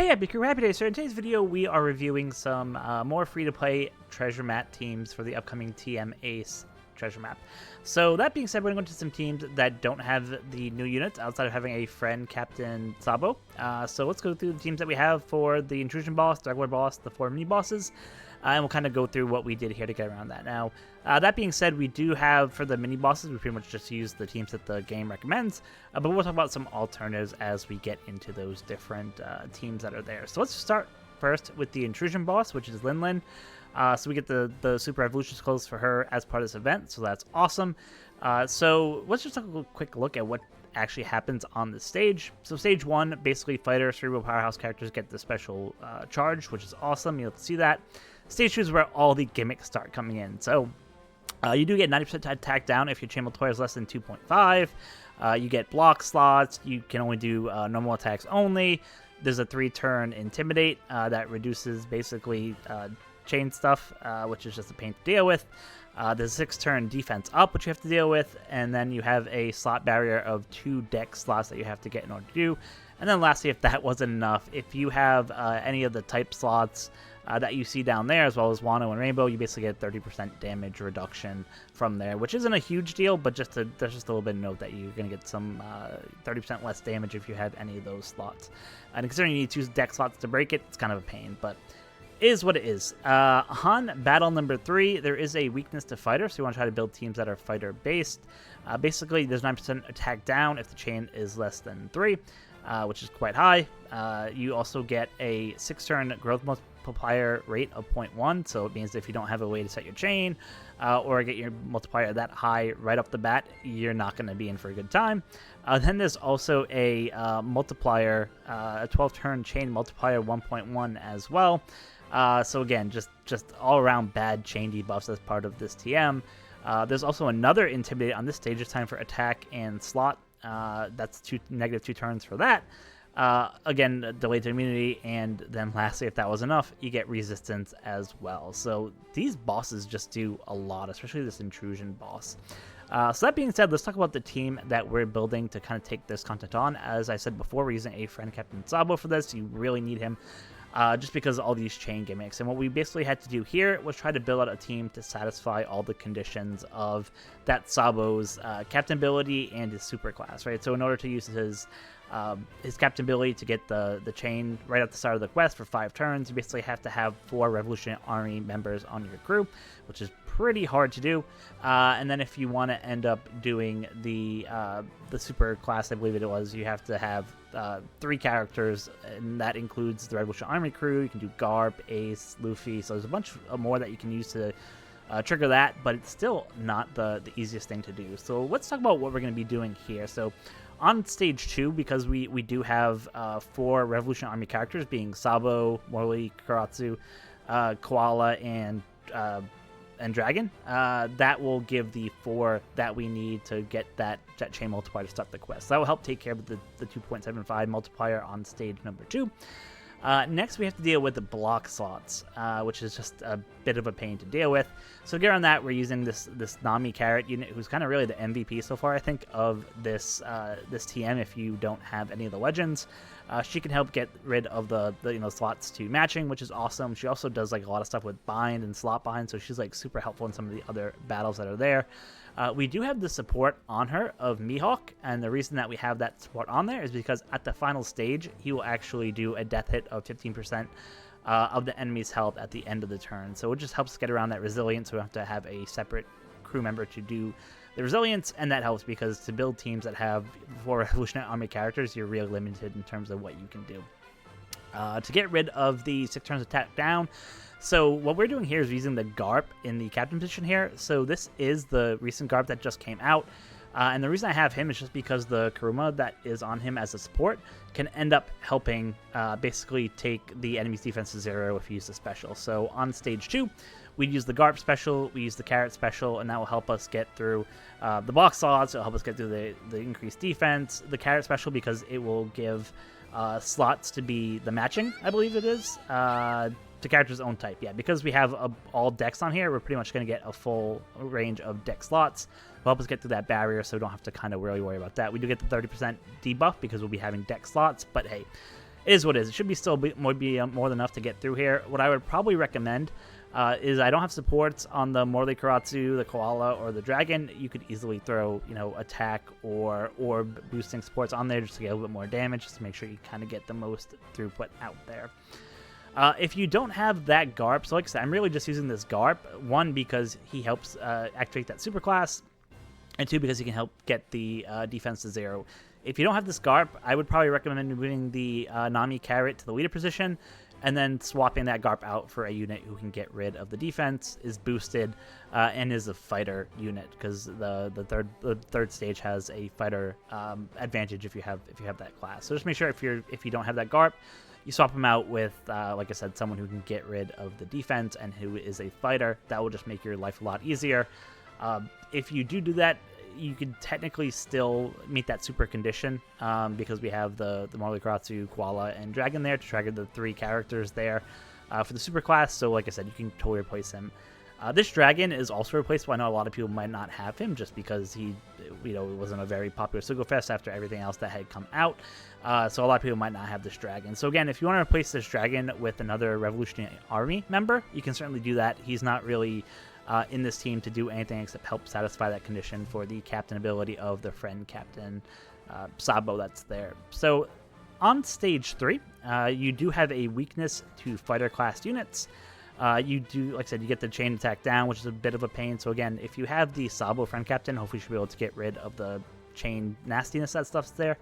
Hey, HappiDaze. So in today's video, we are reviewing some more free-to-play treasure map teams for the upcoming TM Ace treasure map. So that being said, we're going to go into some teams that don't have the new units outside of having a friend Captain Sabo. So let's go through the teams that we have for the Intrusion Boss, the regular boss, the 4 mini bosses, and we'll kind of go through what we did here to get around that. Now, that being said, we do have, for the mini bosses, we pretty much just use the teams that the game recommends, but we'll talk about some alternatives as we get into those different teams that are there. So let's start first with the Intrusion Boss, which is Lin Lin. So we get the Super Evolution clothes for her as part of this event, so that's awesome. So let's just take a quick look at what actually happens on the stage. So stage 1, basically fighter, cerebral powerhouse characters get the special charge, which is awesome. You'll see that. Stage 2 is where all the gimmicks start coming in. So you do get 90% attack down if your chain multiplier is less than 2.5. You get block slots. You can only do normal attacks only. There's a 3-turn Intimidate that reduces basically chain stuff, which is just a pain to deal with. There's a 6-turn defense up, which you have to deal with, and then you have a slot barrier of 2 deck slots that you have to get in order to do. And then lastly, if that wasn't enough, if you have any of the type slots that you see down there, as well as Wano and Rainbow, you basically get 30% damage reduction from there, which isn't a huge deal, but there's just a little bit of note that you're going to get some 30% less damage if you have any of those slots. And considering you need 2 deck slots to break it, it's kind of a pain, but is what it is. On battle number 3, there is a weakness to fighter, so you want to try to build teams that are fighter based. Basically, there's 9% attack down if the chain is less than 3, which is quite high. You also get a 6-turn growth multiplier rate of 0.1, so it means if you don't have a way to set your chain or get your multiplier that high right off the bat, you're not going to be in for a good time. Then there's also a multiplier, a 12-turn chain multiplier 1.1 as well. So again, just all around bad chain debuffs as part of this TM. There's also another Intimidate on this stage. It's time for attack and slot. That's -2 turns for that. Again, delayed immunity, and then lastly, if that was enough, you get resistance as well. So these bosses just do a lot, especially this Intrusion Boss. So that being said, let's talk about the team that we're building to kind of take this content on. As I said before, we're using a friend Captain Sabo for this. You really need him. Just because of all these chain gimmicks. And what we basically had to do here was try to build out a team to satisfy all the conditions of that Sabo's captain ability and his super class, right? So in order to use his captain ability to get the chain right at the start of the quest for 5 turns, you basically have to have 4 Revolutionary Army members on your crew, which is pretty hard to do. And then if you want to end up doing the super class, I believe it was, you have to have 3 characters, and that includes the Revolutionary Army crew. You can do Garp, Ace, Luffy, so there's a bunch more that you can use to trigger that, but it's still not the easiest thing to do. So let's talk about what we're going to be doing here. So on stage 2, because we do have 4 Revolutionary Army characters, being Sabo, Morley, Karatsu, Koala, and Dragon, that will give the 4 that we need to get that chain multiplier to start the quest. So that will help take care of the 2.75 multiplier on stage number 2. Next, we have to deal with the block slots, which is just a bit of a pain to deal with. So to get around that, we're using this Nami Carrot unit, who's kind of really the MVP so far, I think, of this TM. If you don't have any of the legends, she can help get rid of the slots to matching, which is awesome. She also does like a lot of stuff with bind and slot bind, so she's like super helpful in some of the other battles that are there. We do have the support on her of Mihawk, and the reason that we have that support on there is because at the final stage, he will actually do a death hit of 15% of the enemy's health at the end of the turn. So it just helps get around that resilience, so we don't have to have a separate crew member to do the resilience, and that helps because to build teams that have 4 Revolutionary Army characters, you're really limited in terms of what you can do. To get rid of the 6 turns attack down, so what we're doing here is using the Garp in the captain position here. So this is the recent Garp that just came out. And the reason I have him is just because the Kuruma that is on him as a support can end up helping basically take the enemy's defense to 0 if you use the special. So on stage 2, we use the Garp special, we use the Carrot special, and that will help us get through the block slots. It'll help us get through the increased defense. The Carrot special, because it will give slots to be the matching, I believe it is, to character's own type. Yeah, because we have all decks on here, we're pretty much going to get a full range of deck slots. Will help us get through that barrier, so we don't have to kind of really worry about that. We do get the 30% debuff because we'll be having deck slots, but hey, it is what it is. It should be still be more than enough to get through here. What I would probably recommend is I don't have supports on the Morley Karatsu, the Koala, or the Dragon. You could easily throw, you know, attack or orb boosting supports on there just to get a little bit more damage, just to make sure you kind of get the most throughput out there. If you don't have that Garp, so like I said, I'm really just using this Garp, one, because he helps activate that super class, and two, because he can help get the defense to 0. If you don't have this Garp, I would probably recommend moving the Nami Carrot to the leader position, and then swapping that Garp out for a unit who can get rid of the defense, is boosted, and is a fighter unit, because the third stage has a fighter advantage if you have that class. So just make sure if you don't have that Garp, you swap him out with, like I said, someone who can get rid of the defense and who is a fighter. That will just make your life a lot easier. If you do that, you could technically still meet that super condition, because we have the Morley Karatsu, Koala, and Dragon there to trigger the 3 characters there for the super class. So like I said, you can totally replace him. This Dragon is also replaceable. I know a lot of people might not have him just because he, you know, it wasn't a very popular Sugo Fest after everything else that had come out. So a lot of people might not have this Dragon. So again, if you want to replace this Dragon with another Revolutionary Army member, you can certainly do that. He's not really in this team to do anything except help satisfy that condition for the captain ability of the friend captain Sabo that's there. So on stage 3, you do have a weakness to fighter class units. You do, like I said, you get the chain attack down, which is a bit of a pain. So again, if you have the Sabo friend captain, hopefully you should be able to get rid of the chain nastiness that stuff's there.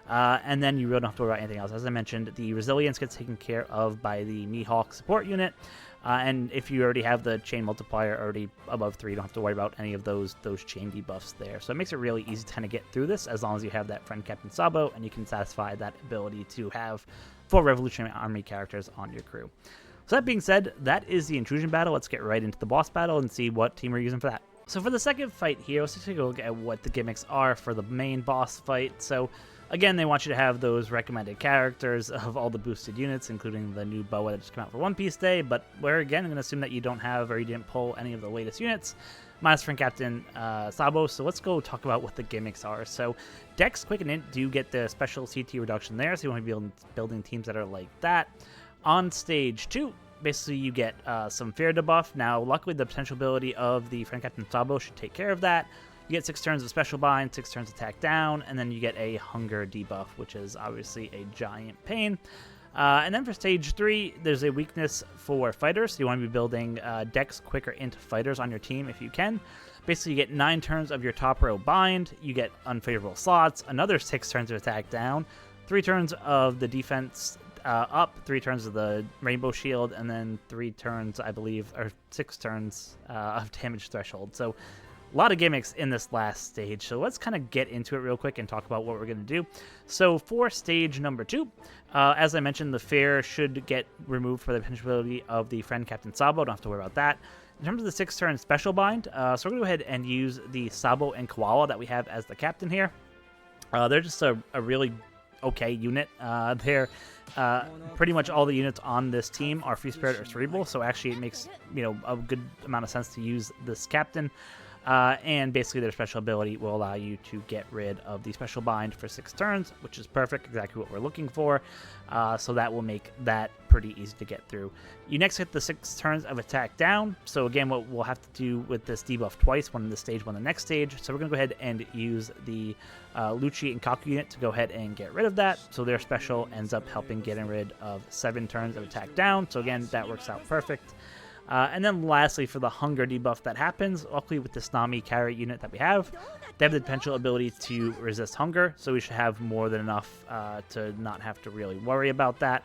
And then you really don't have to worry about anything else. As I mentioned, the resilience gets taken care of by the Mihawk support unit. And if you already have the chain multiplier already above 3, you don't have to worry about any of those chain debuffs there. So it makes it really easy to kind of get through this as long as you have that friend Captain Sabo and you can satisfy that ability to have 4 Revolutionary Army characters on your crew. So that being said, that is the intrusion battle. Let's get right into the boss battle and see what team we're using for that. So for the second fight here, let's take a look at what the gimmicks are for the main boss fight. So again, they want you to have those recommended characters of all the boosted units, including the new boa that just came out for One Piece Day, but we're again going to assume that you don't have or you didn't pull any of the latest units, minus friend Captain Sabo. So let's go talk about what the gimmicks are. So Dex, Quick, and Int do get the special CT reduction there, so you want to be building teams that are like that. On stage 2, basically you get some fear debuff. Now, luckily, the potential ability of the friend Captain Sabo should take care of that. You get 6 turns of Special Bind, 6 turns attack down, and then you get a Hunger debuff, which is obviously a giant pain. And then for stage 3, there's a weakness for fighters. So you want to be building Dex, Quick, or Int fighters on your team if you can. Basically, you get 9 turns of your top row bind, you get unfavorable slots, another 6 turns of attack down, 3 turns of the defense up, 3 turns of the Rainbow Shield, and then 3 turns, I believe, or 6 turns of damage threshold. So a lot of gimmicks in this last stage, so let's kind of get into it real quick and talk about what we're going to do. So for stage number 2, as I mentioned, the fear should get removed for the potentiality of the friend Captain Sabo. Don't have to worry about that. In terms of the 6-turn Special Bind, so we're going to go ahead and use the Sabo and Koala that we have as the captain here. They're just a really okay unit. They're pretty much all the units on this team are Free Spirit or Cerebral, so actually it makes, you know, a good amount of sense to use this captain. And basically their special ability will allow you to get rid of the Special Bind for 6 turns, which is perfect, exactly what we're looking for. So that will make that pretty easy to get through. You next get the 6 turns of attack down. So again, what we'll have to do with this debuff twice, one in this stage, one in the next stage. So we're going to go ahead and use the Lucci and Kaku unit to go ahead and get rid of that. So their special ends up helping getting rid of 7 turns of attack down. So again, that works out perfect. And then lastly, for the Hunger debuff that happens, luckily with this Nami Carrot unit that we have, they have the potential ability to resist Hunger, so we should have more than enough to not have to really worry about that.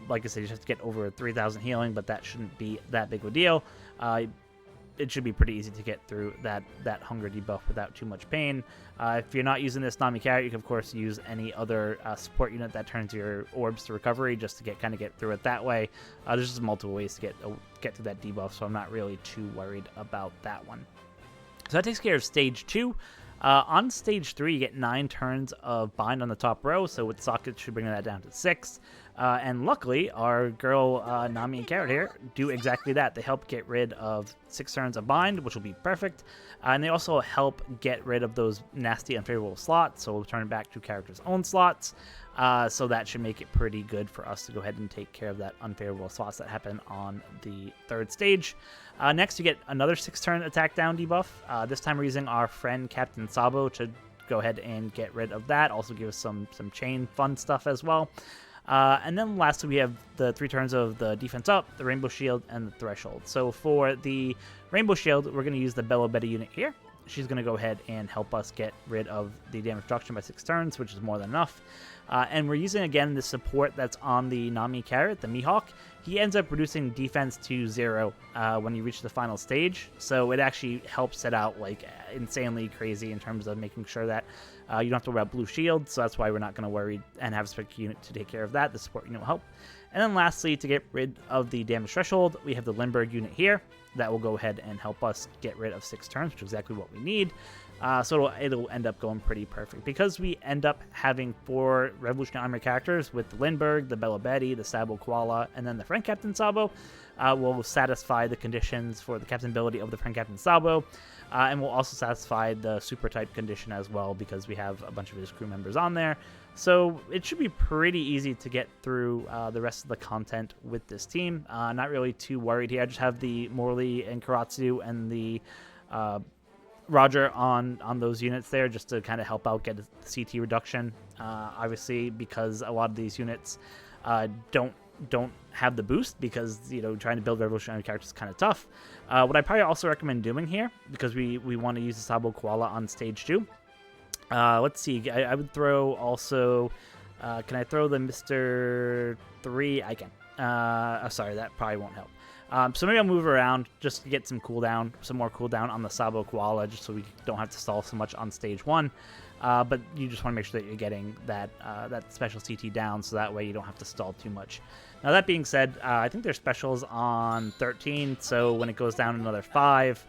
Like I said, you just have to get over 3,000 healing, but that shouldn't be that big of a deal. It should be pretty easy to get through that Hunger debuff without too much pain. If you're not using this Nami Carrot, you can of course use any other support unit that turns your orbs to recovery just to kind of get through it that way. There's just multiple ways to get through that debuff, so I'm not really too worried about that one. So that takes care of stage 2. On stage 3, you get 9 turns of bind on the top row, so with sockets should bring that down to 6. And luckily, our girl Nami and Carrot here do exactly that. They help get rid of 6 turns of bind, which will be perfect. And they also help get rid of those nasty unfavorable slots, so we'll turn it back to characters' own slots. So that should make it pretty good for us to go ahead and take care of that unfavorable spots that happen on the 3rd stage. Next, you get another 6-turn attack down debuff. This time we're using our friend Captain Sabo to go ahead and get rid of that. Also give us some chain fun stuff as well. And then lastly, we have the 3 turns of the defense up, the Rainbow Shield, and the Threshold. So for the Rainbow Shield, we're going to use the Blackbeard unit here. She's going to go ahead and help us get rid of the damage reduction by 6 turns, which is more than enough. And we're using, again, the support that's on the Nami carrot, the Mihawk. He ends up reducing defense to 0 when you reach the final stage. So it actually helps set out like insanely crazy in terms of making sure that you don't have to worry about blue shield. So that's why we're not going to worry and have a spec unit to take care of that. The support unit will help. And then lastly, to get rid of the damage threshold, we have the Lindbergh unit here. That will go ahead and help us get rid of 6 turns, which is exactly what we need. So it'll end up going pretty perfect. Because we end up having 4 Revolutionary Army characters with the Lindbergh, the Bella Betty, the Sabo Koala, and then the Friend Captain Sabo, will satisfy the conditions for the captain ability of the Friend Captain Sabo. And we'll also satisfy the super type condition as well, because we have a bunch of his crew members on there. So it should be pretty easy to get through the rest of the content with this team. Not really too worried here. I just have the Morley and Karatsu and the Roger on those units there just to kind of help out get the CT reduction. Obviously, because a lot of these units don't have the boost, because trying to build revolutionary characters is kind of tough. What I probably also recommend doing here, because we want to use the Sabo Koala on stage 2. Let's see. I would throw also. Can I throw the Mr. 3? I can. Sorry, that probably won't help. So maybe I'll move around just to get some more cooldown on the Sabo Koala, just so we don't have to stall so much on stage 1. But you just want to make sure that you're getting that special CT down, so that way you don't have to stall too much. Now that being said, I think there's specials on 13, so when it goes down another 5,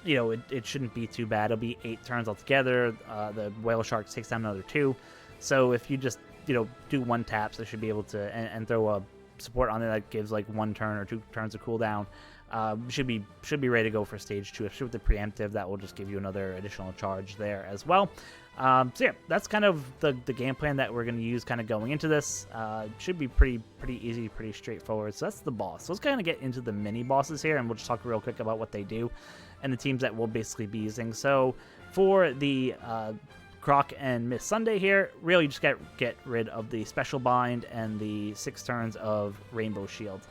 it shouldn't be too bad. It'll be 8 turns altogether. The Whale Shark takes down another 2. So if you just do 1 tap, so they should be able to and throw a support on there that gives like 1 turn or 2 turns of cooldown. Should be ready to go for stage 2. Especially with the preemptive, that will just give you another additional charge there as well. So yeah, that's kind of the game plan that we're going to use kind of going into this. Should be pretty easy, pretty straightforward. So that's the boss. So let's kind of get into the mini bosses here, and we'll just talk real quick about what they do and the teams that we'll basically be using. So for the Croc and Miss Sunday here, really just get rid of the Special Bind and the 6 turns of Rainbow Shield.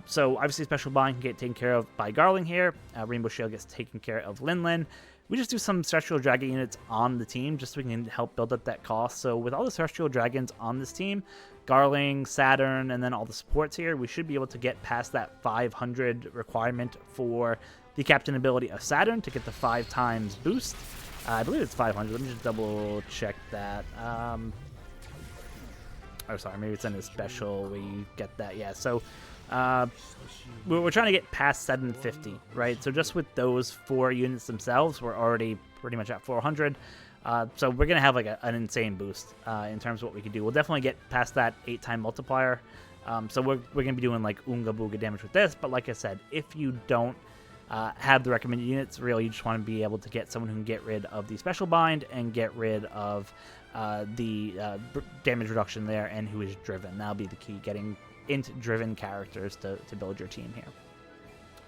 So obviously Special Bind can get taken care of by Garling here. Rainbow Shield gets taken care of Lin Lin. We just do some Celestial Dragon units on the team just so we can help build up that cost. So with all the Celestial Dragons on this team, Garling, Saturn, and then all the supports here, we should be able to get past that 500 requirement for the captain ability of Saturn to get the 5 times boost. I believe it's 500. Let me just double check that. Oh, sorry, maybe it's in a special where you get that. Yeah, so we're trying to get past 750, right? So just with those 4 units themselves, we're already pretty much at 400. So we're going to have like an insane boost in terms of what we can do. We'll definitely get past that 8-time multiplier. So we're going to be doing like Oonga Booga damage with this. But like I said, if you don't have the recommended units, really you just want to be able to get someone who can get rid of the Special Bind and get rid of the damage reduction there, and who is driven. That'll be the key, getting int driven characters to build your team here.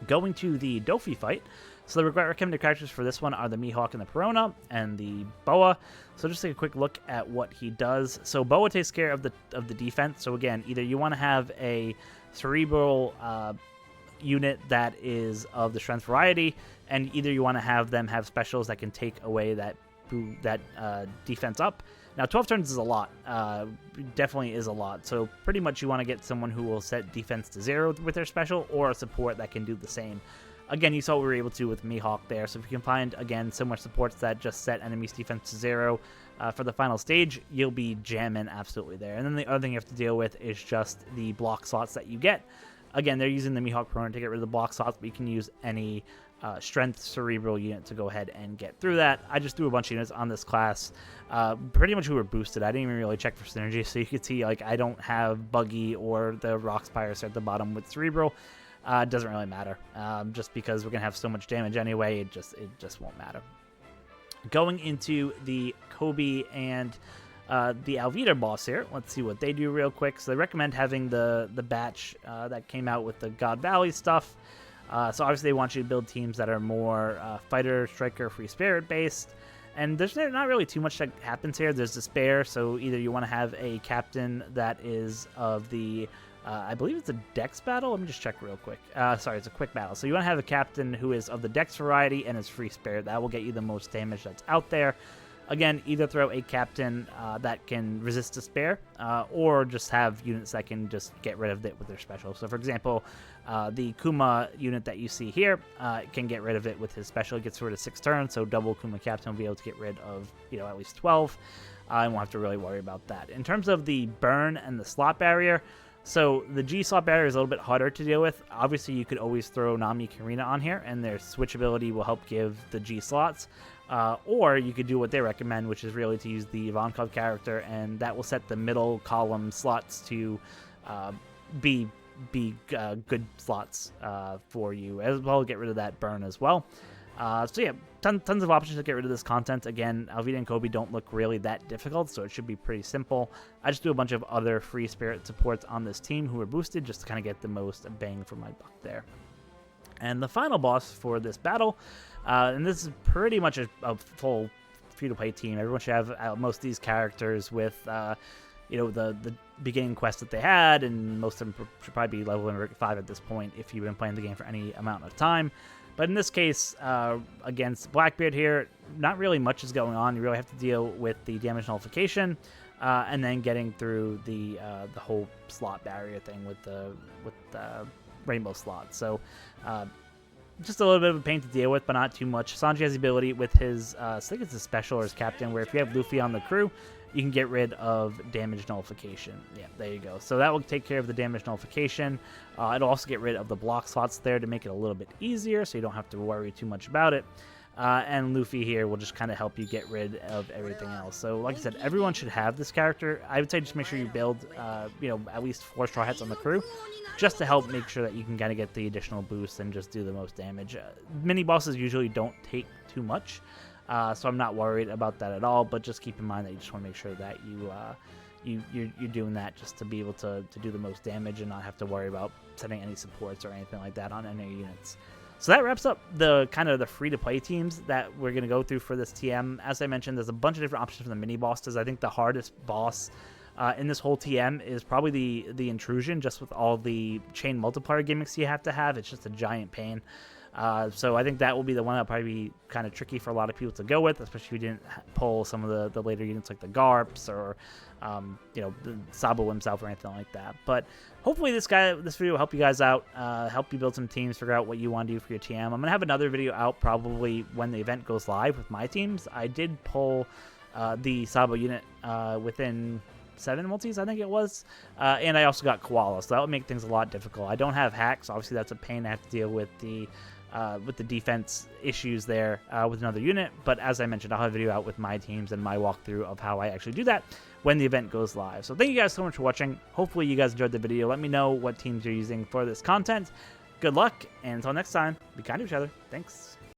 Going to the Doffy fight, so the recommended characters for this one are the Mihawk and the Perona and the Boa. So just take a quick look at what he does. So Boa takes care of the defense. So again, either you want to have a cerebral unit that is of the strength variety, and either you want to have them have specials that can take away that defense up. Now 12 turns is a lot, definitely is a lot, so pretty much you want to get someone who will set defense to 0 with their special, or a support that can do the same. Again, you saw what we were able to do with Mihawk there, so if you can find, again, similar supports that just set enemies defense to 0 for the final stage, you'll be jamming absolutely there. And then the other thing you have to deal with is just the block slots that you get. Again, they're using the Mihawk Perona to get rid of the block slots, but you can use any strength cerebral unit to go ahead and get through that. I just threw a bunch of units on this class, pretty much who were boosted. I didn't even really check for synergy, so you can see like I don't have Buggy or the Rock Spires at the bottom with cerebral. It doesn't really matter, just because we're gonna have so much damage anyway. It just won't matter. Going into the Coby and the Alvida boss here. Let's see what they do real quick. So they recommend having the batch that came out with the God Valley stuff. So obviously they want you to build teams that are more fighter, striker, free spirit based. And there's not really too much that happens here. There's despair, so either you want to have a captain that is of the, I believe it's a dex battle. Let me just check real quick. Sorry, it's a quick battle. So you want to have a captain who is of the dex variety and is free spirit. That will get you the most damage that's out there. Again, either throw a captain that can resist despair, or just have units that can just get rid of it with their special. So, for example, the Kuma unit that you see here can get rid of it with his special. It gets rid of 6 turns, so double Kuma captain will be able to get rid of, at least 12. And won't have to really worry about that. In terms of the burn and the slot barrier, so the G slot barrier is a little bit harder to deal with. Obviously, you could always throw Nami Karina on here, and their switchability will help give the G slots. Or you could do what they recommend, which is really to use the Ivankov character, and that will set the middle column slots to be good slots for you, as well. Get rid of that burn as well. So yeah, tons of options to get rid of this content. Again, Alvida and Coby don't look really that difficult, so it should be pretty simple. I just do a bunch of other free spirit supports on this team who are boosted just to kind of get the most bang for my buck there. And the final boss for this battle, and this is pretty much a full free-to-play team. Everyone should have most of these characters with, the beginning quest that they had, and most of them should probably be level 5 at this point if you've been playing the game for any amount of time. But in this case, against Blackbeard here, not really much is going on. You really have to deal with the damage nullification, and then getting through the whole slot barrier thing with the rainbow slot. So just a little bit of a pain to deal with, but not too much. Sanji has the ability with his, I think it's a special or his captain, where if you have Luffy on the crew, you can get rid of damage nullification. Yeah, there you go. So that will take care of the damage nullification. It'll also get rid of the block slots there to make it a little bit easier, so you don't have to worry too much about it. And Luffy here will just kind of help you get rid of everything else. So like I said, everyone should have this character. I would say just make sure you build, at least 4 Straw Hats on the crew, just to help make sure that you can kind of get the additional boost and just do the most damage. Mini bosses usually don't take too much, so I'm not worried about that at all. But just keep in mind that you just want to make sure that you're doing that just to be able to do the most damage and not have to worry about setting any supports or anything like that on any units. So that wraps up the kind of the free-to-play teams that we're going to go through for this TM. As I mentioned, there's a bunch of different options for the mini-bosses. I think the hardest boss in this whole TM is probably the Intrusion, just with all the chain multiplier gimmicks you have to have. It's just a giant pain. So I think that will be the one that'll probably be kind of tricky for a lot of people to go with, especially if you didn't pull some of the later units like the Garps or, the Sabo himself or anything like that. But hopefully this video will help you guys out, help you build some teams, figure out what you want to do for your TM. I'm going to have another video out probably when the event goes live with my teams. I did pull the Sabo unit within 7 multis, I think it was, and I also got Koala, so that would make things a lot difficult. I don't have hacks, obviously that's a pain. I have to deal with the defense issues there with another unit, but as I mentioned, I'll have a video out with my teams and my walkthrough of how I actually do that when the event goes live. So thank you guys so much for watching. Hopefully you guys enjoyed the video. Let me know what teams you're using for this content. Good luck, and until next time, be kind to each other. Thanks.